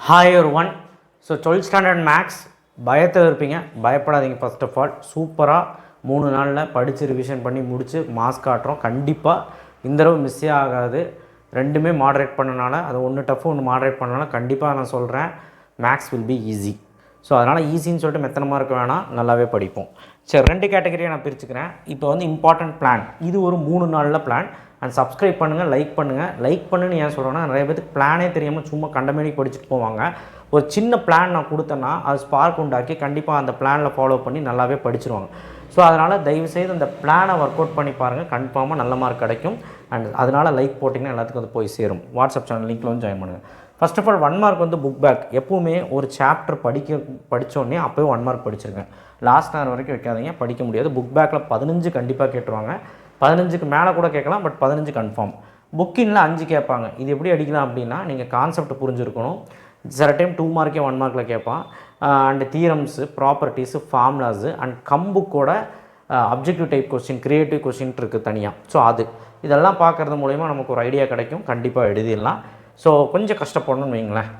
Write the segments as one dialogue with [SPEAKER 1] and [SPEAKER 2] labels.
[SPEAKER 1] Hi everyone. So 12th standard maths பயத்தில் இருப்பீங்க, பயப்படாதீங்க. ஃபர்ஸ்ட் ஆஃப் ஆல் சூப்பராக 3 நாளில் படித்து ரிவிஷன் பண்ணி முடித்து மாஸ் காட்டுறோம். கண்டிப்பாக இந்த தடவை மிஸ்ஸே ஆகாது. ரெண்டுமே மாடரேட் பண்ணனால, அது ஒன்று டஃப் ஒன்று மாடரேட் பண்ணனால கண்டிப்பாக நான் சொல்கிறேன் maths will be easy. So அதனால் ஈஸின்னு சொல்லிட்டு மெத்தனமாக இருக்க வேணாம், நல்லாவே படிப்போம். சரி, 2 கேட்டகரியை நான் பிரிச்சுக்கிறேன். இப்போ வந்து இம்பார்ட்டன்ட் பிளான், இது ஒரு 3 நாளில் பிளான். அண்ட் சப்ஸ்கிரைப் பண்ணுங்கள், லைக் பண்ணுன்னு ஏன் சொல்கிறேன்னா, நிறைய பேருக்கு பிளானே தெரியாமல் சும்மா கண்டமேனிக்கு படிச்சுட்டு போவாங்க. ஒரு சின்ன பிளான் நான் கொடுத்தேன்னா அது ஸ்பார்க் உண்டாக்கி கண்டிப்பாக அந்த பிளானில் ஃபாலோ பண்ணி நல்லாவே படிச்சிருவாங்க. ஸோ அதனால் தயவுசெய்து அந்த பிளானை ஒர்க் அவுட் பண்ணி பாருங்கள், கன்ஃபார்மாக நல்ல மார்க் கிடைக்கும். அண்ட் அதனால் லைக் போட்டிங்கன்னா எல்லாத்துக்கும் அது போய் சேரும். வாட்ஸ்அப் சேனல் லிங்க்கில் வந்து ஜாயின் பண்ணுங்கள். ஃபர்ஸ்ட் ஆஃப் ஆல் 1 மார்க் வந்து புக் பேக். எப்போவுமே ஒரு சாப்டர் படித்தோடனே அப்போயே 1 மார்க் படிச்சிருங்க. லாஸ்ட் நேரம் வரைக்கும் வைக்காதீங்க, படிக்க முடியாது. புக் பேக்கில் 15 கண்டிப்பாக கேட்டுருவாங்க. 15க்கு மேலே கூட கேட்கலாம், பட் 15 கன்ஃபார்ம். புக்கின்ல 5 கேட்பாங்க. இது எப்படி அடிக்கலாம் அப்படின்னா, நீங்கள் கான்செப்ட் புரிஞ்சுருக்கணும். சில டைம் 2 மார்க்கே 1 மார்க்கில் கேட்பான். And theorems, properties, formulas and கம்புக்கோட objective type question, creative question இருக்குது தனியாக. ஸோ இதெல்லாம் பார்க்குறது மூலிமா நமக்கு ஒரு ஐடியா கிடைக்கும். கண்டிப்பாக எழுதிடலாம். ஸோ கொஞ்சம் கஷ்டப்படணும்னு வைங்களேன்.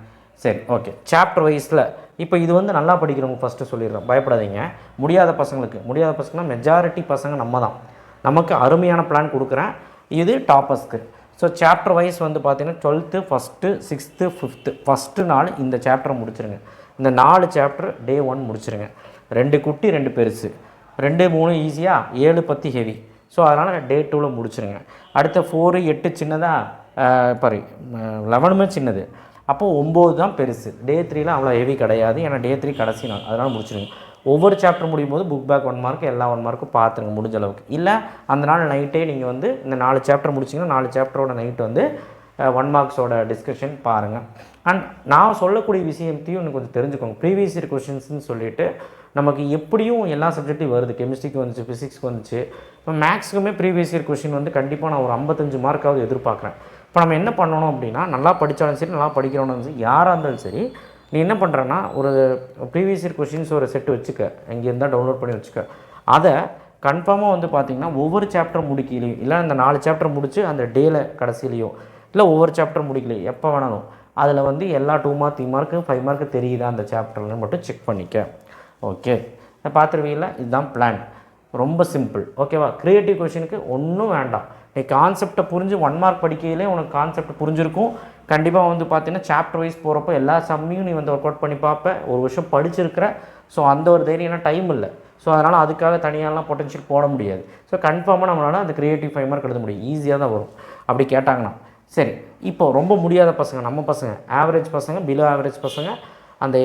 [SPEAKER 1] சரி, ஓகே. சாப்டர் வைஸில் இப்போ இது வந்து நல்லா படிக்கிறவங்க ஃபஸ்ட்டு சொல்லிடுறேன், பயப்படாதீங்க. முடியாத பசங்கன்னா மெஜாரிட்டி பசங்க நம்ம தான். நமக்கு அருமையான பிளான் கொடுக்குறேன். இது டாப்பர்ஸ்க்கு. ஸோ சாப்டர் வைஸ் வந்து பார்த்திங்கன்னா 12th, 1st, 6th, 5th first நாள் இந்த சாப்டரை முடிச்சுருங்க. இந்த 4 சாப்டர் டே 1 முடிச்சுருங்க. 2 குட்டி 2 பெருசு, 2 3 ஈஸியாக, 7 10 ஹெவி. ஸோ அதனால் டே 2ல் முடிச்சுருங்க. அடுத்த 4 8 சின்னதாக, 11மே சின்னது. அப்போது 9 தான் பெருசு. டே 3ல் அவ்வளோ ஹெவி கிடையாது, ஏன்னா டே 3 கடைசி நாள், அதனால் முடிச்சுருங்க. ஒவ்வொரு சாப்டர் முடியும் போது புக் பேக் 1 மார்க், எல்லா 1 மார்க்கும் பார்த்துருங்க முடிஞ்ச அளவுக்கு. இல்லை அந்த நாள் நைட்டே நீங்கள் வந்து இந்த 4 சாப்டர் முடிச்சிங்கன்னா 4 சாப்டரோட நைட்டு வந்து 1 மார்க்ஸோட டிஸ்கஷன் பாருங்கள். அண்ட் நான் சொல்லக்கூடிய விஷயத்தையும் இன்னும் கொஞ்சம் தெரிஞ்சுக்கோங்க. ப்ரீவியஸ் இயர் கொஷின்ஸ்னு சொல்லிவிட்டு நமக்கு எப்படியும் எல்லா சப்ஜெக்ட்டையும் வருது. கெமிஸ்ட்ரிக்கு வந்துச்சு, ஃபிசிக்ஸ்க்கு வந்துச்சு. இப்போ மேக்ஸுக்குமே ப்ரீவியஸ் இயர் கொஷின் வந்து கண்டிப்பாக நான் ஒரு 55 மார்க்காவது எதிர்பார்க்குறேன். இப்போ நம்ம என்ன பண்ணணும் அப்படின்னா, நல்லா படித்தாலும் சரி, நல்லா படிக்கிறவனும் சரி, யாராக இருந்தாலும் சரி, நீ என்ன பண்ணுறன்னா ஒரு ப்ரீவியஸ் இயர் கொஷின்ஸ் ஒரு செட்டு வச்சுக்க, எங்கே இருந்தால் டவுன்லோட் பண்ணி வச்சுக்க. அதை கன்ஃபார்மாக வந்து பார்த்திங்கன்னா ஒவ்வொரு சாப்டர் முடிக்கலையும், இல்லை அந்த 4 சாப்டர் முடித்து அந்த டேயில் கடைசிலையோ, இல்லை ஒவ்வொரு சாப்டர் முடிக்கலையும், எப்போ வேணாலும் அதில் வந்து எல்லா 2 மார்க் 3 மார்க்கு 5 மார்க்கு தெரியுதா அந்த சாப்டர்னு மட்டும் செக் பண்ணிக்க. ஓகே, பார்த்துருவீங்களா? இதுதான் பிளான். ரொம்ப சிம்பிள். ஓகேவா? க்ரியேட்டிவ் கொஷினுக்கு ஒன்றும் வேண்டாம். நீ கான்செப்டை புரிஞ்சு 1 மார்க் படிக்கையிலே உனக்கு கான்செப்ட் புரிஞ்சிருக்கும். கண்டிப்பாக வந்து பார்த்தீங்கன்னா சாப்டர் வைஸ் போகிறப்போ எல்லா சம்மையும் நீ வந்து ஒர்க் அவுட் பண்ணி பார்ப்ப. ஒரு வருஷம் படிச்சிருக்கிற. ஸோ அந்த ஒரு தைரியம்னா டைம் இல்லை. ஸோ அதனால் அதுக்காக தனியாலாம் பொட்டன்ஷியல் போட முடியாது. ஸோ கன்ஃபார்மாக நம்மளால் அந்த க்ரியேட்டிவ் 5 மார்க் எழுத முடியும். ஈஸியாக தான் வரும் அப்படி கேட்டாங்கன்னா. சரி, இப்போ ரொம்ப முடியாத பசங்க, நம்ம பசங்க, ஆவரேஜ் பசங்க, பிலோ ஆவரேஜ் பசங்க, அந்த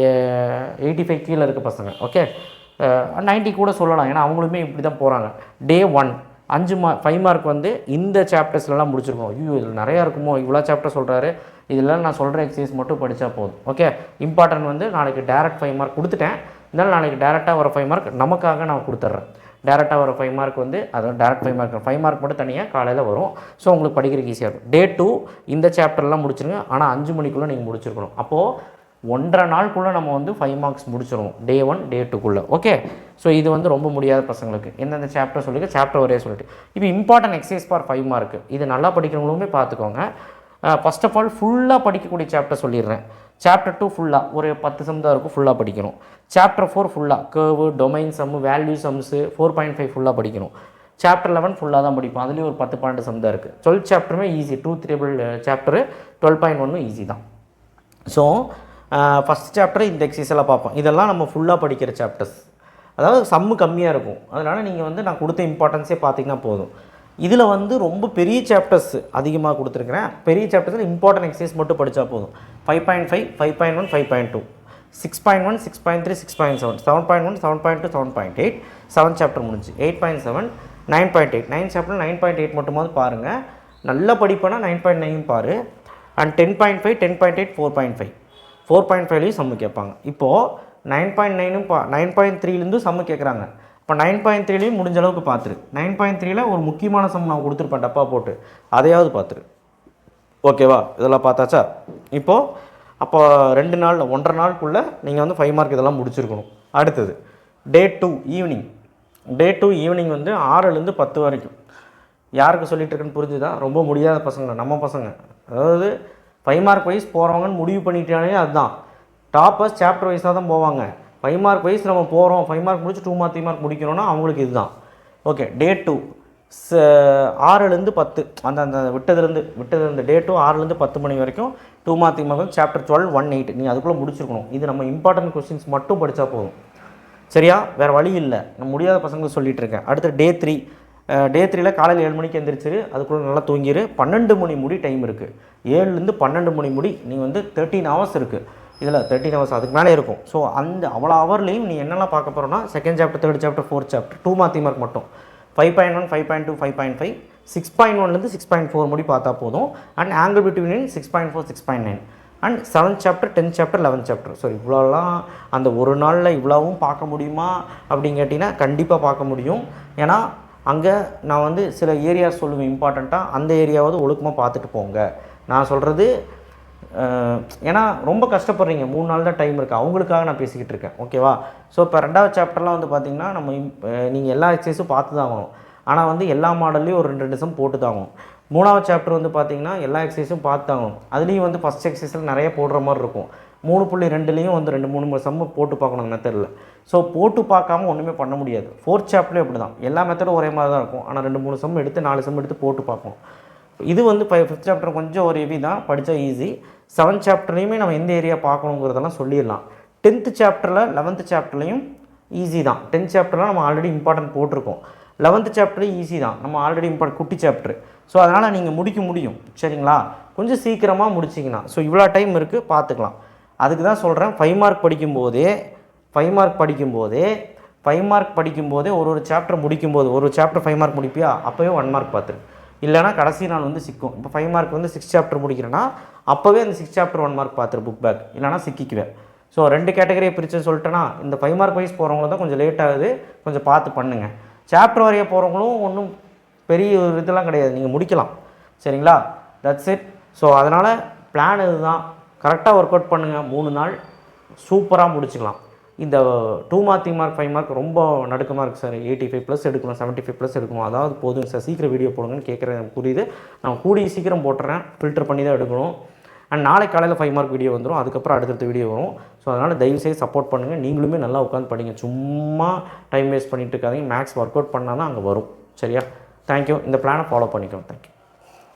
[SPEAKER 1] 85 கீழே இருக்க பசங்க, ஓகே, 90 கூட சொல்லலாம், ஏன்னா அவங்களுமே இப்படி தான் போகிறாங்க. டே 1 5 மார்க் வந்து இந்த சாப்டர்ஸ்லாம் முடிச்சிருக்கோம். ஐயோ இதில் நிறையா இருக்குமோ, இவ்வளோ சாப்டர் சொல்கிறாரு, இதெல்லாம் நான் சொல்கிற எக்ஸசைஸ் மட்டும் படித்தா போதும். ஓகே, இம்பார்ட்டன்ட் வந்து நாளைக்கு டேரக்ட் 5 மார்க் கொடுத்துட்டேன். இருந்தாலும் நாளைக்கு டேரெக்டாக வர 5 மார்க் நமக்காக நான் கொடுத்துட்றேன். டேரெக்டாக வர 5 மார்க் வந்து அதாவது டேரக்ட் 5 மார்க் மட்டும் தனியாக காலையில் வரும். ஸோ உங்களுக்கு படிக்கிறதுக்கு ஈஸியாக இருக்கும். டே 2 இந்த சாப்டர்லாம் முடிச்சிருங்க. ஆனால் 5 மணிக்குள்ளே நீங்கள் முடிச்சிருக்கணும். அப்போது 1.5 நாளுக்குள்ளே நம்ம வந்து 5 மார்க்ஸ் முடிச்சிடுவோம். டே 1 டே 2க்குள்ளே. ஓகே, ஸோ இது வந்து ரொம்ப முடியாத பசங்களுக்கு எந்தெந்த சாப்டர் சொல்லிட்டு சாப்டர் ஒரே சொல்லிட்டு. இப்போ இம்பார்ட்டன்ட் எக்ஸசைஸ் ஃபார் 5 மார்க்கு, இது நல்லா படிக்கிறவங்களுமே பார்த்துக்கோங்க. ஃபர்ஸ்ட் ஆஃப் ஆல் ஃபுல்லாக படிக்கக்கூடிய சாப்டர் சொல்லிடுறேன். சாப்டர் 2 ஃபுல்லாக ஒரு 10 சம் தான் இருக்கும், ஃபுல்லாக படிக்கணும். சாப்டர் 4 ஃபுல்லாக கர்வு, டொமைன் சம்மு, வேல்யூ சம்ஸு 4.5 ஃபுல்லாக படிக்கணும். சாப்டர் 11 ஃபுல்லாக தான் படிப்போம். அதுலேயும் ஒரு 10 சம் தான் இருக்குது. 12 சாப்டருமே ஈஸி. 2 3 சாப்டரு 12.1 ஈஸி தான். ஸோ ஃபஸ்ட் சாப்டர் இந்த எக்ஸசைஸ் எல்லாம் பார்ப்போம். இதெல்லாம் நம்ம ஃபுல்லாக படிக்கிற சாப்டர்ஸ், அதாவது சம்மு கம்மியாக இருக்கும். அதனால் நீங்கள் வந்து நான் கொடுத்த இம்பார்ட்டன்ஸே பார்த்தீங்கன்னா போதும். இதில் வந்து ரொம்ப பெரிய சாப்டர்ஸ் அதிகமாக கொடுத்துருக்குறேன். பெரிய சாப்டர்ஸில் இம்பார்ட்டன்ட் எக்ஸசைஸ் மட்டும் படித்தா போதும். 5.5 5.1 5.2 6.1 6.3 6.7 7.1 7.2 7.8 7 சாப்டர் முடிஞ்சு. 8.7 9.8 9 சாப்டர் 9.8 மட்டுமாவது பாருங்கள். நல்ல படிப்பேன்னா 9.9 பாரு. அண்ட் 10.5 10.8 4.5 4.5லேயும் சம்மு கேட்பாங்க. இப்போது 9.9ம் 9.3லேருந்து சம்மு கேட்குறாங்க. இப்போ 9.3லேயும் முடிஞ்ச அளவுக்கு பார்த்துரு. 9.3ல் ஒரு முக்கியமான சம் நான் கொடுத்துருப்பேன் டப்பா போட்டு, அதையாவது பார்த்துரு. ஓகேவா? இதெல்லாம் பார்த்தாச்சா? இப்போது அப்போ 2 நாள் 1.5 நாளுக்குள்ளே நீங்கள் வந்து 5 மார்க் இதெல்லாம் முடிச்சிருக்கணும். அடுத்தது டே 2 ஈவினிங். டே 2 ஈவினிங் வந்து 6லேருந்து 10 வரைக்கும். யாருக்கு சொல்லிகிட்டு இருக்குன்னு புரிஞ்சுதா? ரொம்ப முடியாத பசங்க, நம்ம பசங்க. அதாவது 5 மார்க் வைஸ் போகிறவங்கன்னு முடிவு பண்ணிட்டாலே அதுதான். டாப்பர்ஸ் சாப்டர் வைஸாக தான் போவாங்க. 5 மார்க் வைஸ் நம்ம போகிறோம், 5 மார்க் முடிச்சு 2 மார்க் 3 மார்க் முடிக்கணும்னா அவங்களுக்கு இதுதான். ஓகே, டே 2 6லேருந்து 10 அந்த விட்டதுலேருந்து டே 2 6லேருந்து 10 மணி வரைக்கும் 2 மார்க் 3 மார்க் சாப்டர் 12 1/8 நீ அதுக்குள்ளே முடிச்சிருக்கணும். இது நம்ம இம்பார்ட்டன்ட் கொஸ்டின்ஸ் மட்டும் படித்தா போதும். சரியா? வேறு வழி இல்லை, நான் முடியாத பசங்களுக்கு சொல்லிகிட்டு இருக்கேன். அடுத்து டே 3. டே 3ல் காலையில் 7 மணிக்கு எந்திரிச்சிரு, அதுக்குள்ளே நல்லா தூங்கிடு. 12 மணி முடி டைம் இருக்குது. 7லேருந்து 12 மணி முடி நீ வந்து 13 ஹவர்ஸ் இருக்குது. இதில் 13 ஹவர்ஸ் அதுக்கு மேலே இருக்கும். ஸோ அந்த அவ்வளோ ஹவர்லேயும் நீ என்னெல்லாம் பார்க்க போகிறோன்னா second chapter, third chapter, fourth chapter, 2 mark 3 mark மட்டும் 5.1, 5.2, 5.5, 6.1லேருந்து 6.4 முடி பார்த்தா போதும். And angle between 6.4, 6.9 and 7th chapter, 10th chapter, 11th chapter. So இவ்வளோலாம் அந்த ஒரு நாளில் இவ்வளவும் பார்க்க முடியுமா அப்படின்னு கேட்டிங்கன்னா கண்டிப்பாக பார்க்க முடியும். ஏன்னா அங்கே நான் வந்து சில ஏரியாஸ் சொல்லுவேன் இம்பார்ட்டண்ட்டாக, அந்த ஏரியாவது ஒழுக்கமாக பார்த்துட்டு போங்க நான் சொல்கிறது. ஏன்னா ரொம்ப கஷ்டப்படுறீங்க, 3 நாள் தான் டைம் இருக்குது, அவங்களுக்காக நான் பேசிக்கிட்டு இருக்கேன். ஓகேவா? ஸோ இப்போ 2வது சாப்டர்லாம் வந்து பார்த்திங்கன்னா நம்ம நீங்கள் எல்லா எக்ஸசைஸும் பார்த்து தான் ஆகணும். ஆனால் வந்து எல்லா மாடல்லையும் ஒரு 2 சம் போட்டு தான் ஆகணும். 3வது சாப்டர் வந்து பார்த்திங்கன்னா எல்லா எக்ஸசைஸும் பார்த்து தான் ஆகணும். அதுலேயும் வந்து ஃபஸ்ட் எக்ஸசைஸில் நிறைய போடுற மாதிரி இருக்கும். 3.2லேயும் வந்து 2-3 சம்மு போட்டு பார்க்கணும் மெத்தடில். ஸோ போட்டு பார்க்காம ஒன்றுமே பண்ண முடியாது. 4th சாப்டர்லேயும் அப்படி தான், எல்லா மெத்தடும் ஒரே மாதிரி தான் இருக்கும். ஆனால் 2-3 சம் எடுத்து 4 சம் எடுத்து போட்டு பார்க்கணும். இது வந்து 5th சாப்டர் கொஞ்சம் ஒரு ஹெவி தான், படித்தா ஈஸி. 7th சாப்டர்லையுமே நம்ம எந்த ஏரியா பார்க்கணுங்கிறதெல்லாம் சொல்லிடலாம். 10th சாப்டரில் 11th சாப்டர்லையும் ஈஸி தான். 10th சாப்டர்லாம் நம்ம ஆல்ரெடி இம்பார்ட்டன்ட் போட்டிருக்கோம். 11th சாப்டர் ஈஸி தான், நம்ம ஆல்ரெடி குட்டி சாப்டர். ஸோ அதனால் நீங்கள் முடிக்க முடியும். சரிங்களா? கொஞ்சம் சீக்கிரமாக முடிச்சிங்கன்னா ஸோ இவ்வளோ டைம் இருக்குது, பார்த்துக்கலாம். அதுக்கு தான் சொல்கிறேன் 5 மார்க் படிக்கும்போதே ஒரு சாப்டர் முடிக்கும்போது ஒரு சாப்டர் 5 மார்க் முடிப்பியா, அப்போவே 1 மார்க் பார்த்துரு. இல்லைனா கடைசி நாள் வந்து சிக்கும். இப்போ 5 மார்க் வந்து 6 சாப்டர் முடிக்கிறேன்னா அப்போவே அந்த 6 சாப்டர் 1 மார்க் பார்த்துரு புக் பேக், இல்லைனா சிக்கிக்குவேன். ஸோ 2 கேட்டகரியை பிரித்து சொல்லிட்டேன்னா இந்த 5 மார்க் வைஸ் போகிறவங்கள தான் கொஞ்சம் லேட் ஆகுது, கொஞ்சம் பார்த்து பண்ணுங்கள். சாப்டர் வரைய போகிறவங்களும் ஒன்றும் பெரிய ஒரு இதெல்லாம் கிடையாது, நீங்கள் முடிக்கலாம். சரிங்களா? That's it. ஸோ அதனால் பிளான் இதுதான், கரெக்டாக ஒர்க் அவுட் பண்ணுங்கள். 3 நாள் சூப்பராக முடிச்சுக்கலாம். இந்த 2 மார்க் 3 மார்க் 5 மார்க் ரொம்ப நடுக்கமாக இருக்குது சார், 85+ எடுக்கணும், 75+ எடுக்கணும், அதாவது போதும் சார் சீக்கிரம் வீடியோ போடுங்கன்னு கேட்குறேன். புரியுது, நான் கூடிய சீக்கிரம் போட்டுறேன், ஃபில்டர் பண்ணி தான் எடுக்கணும். அண்ட் நாளைக்கு காலையில் 5 மார்க் வீடியோ வந்துடும், அதுக்கப்புறம் அடுத்தடுத்த வீடியோ வரும். ஸோ அதனால் தயவுசெய்து சப்போர்ட் பண்ணுங்கள். நீங்களுமே நல்லா உட்காந்து படிங்க, சும்மா டைம் வேஸ்ட் பண்ணிட்டு இருக்காதீங்க. மேக்ஸ் ஒர்க் அவுட் பண்ணால் தான் அங்கே வரும். சரியா? தேங்க்யூ. இந்த பிளானை ஃபாலோ பண்ணிக்கோங்க. தேங்க்யூ.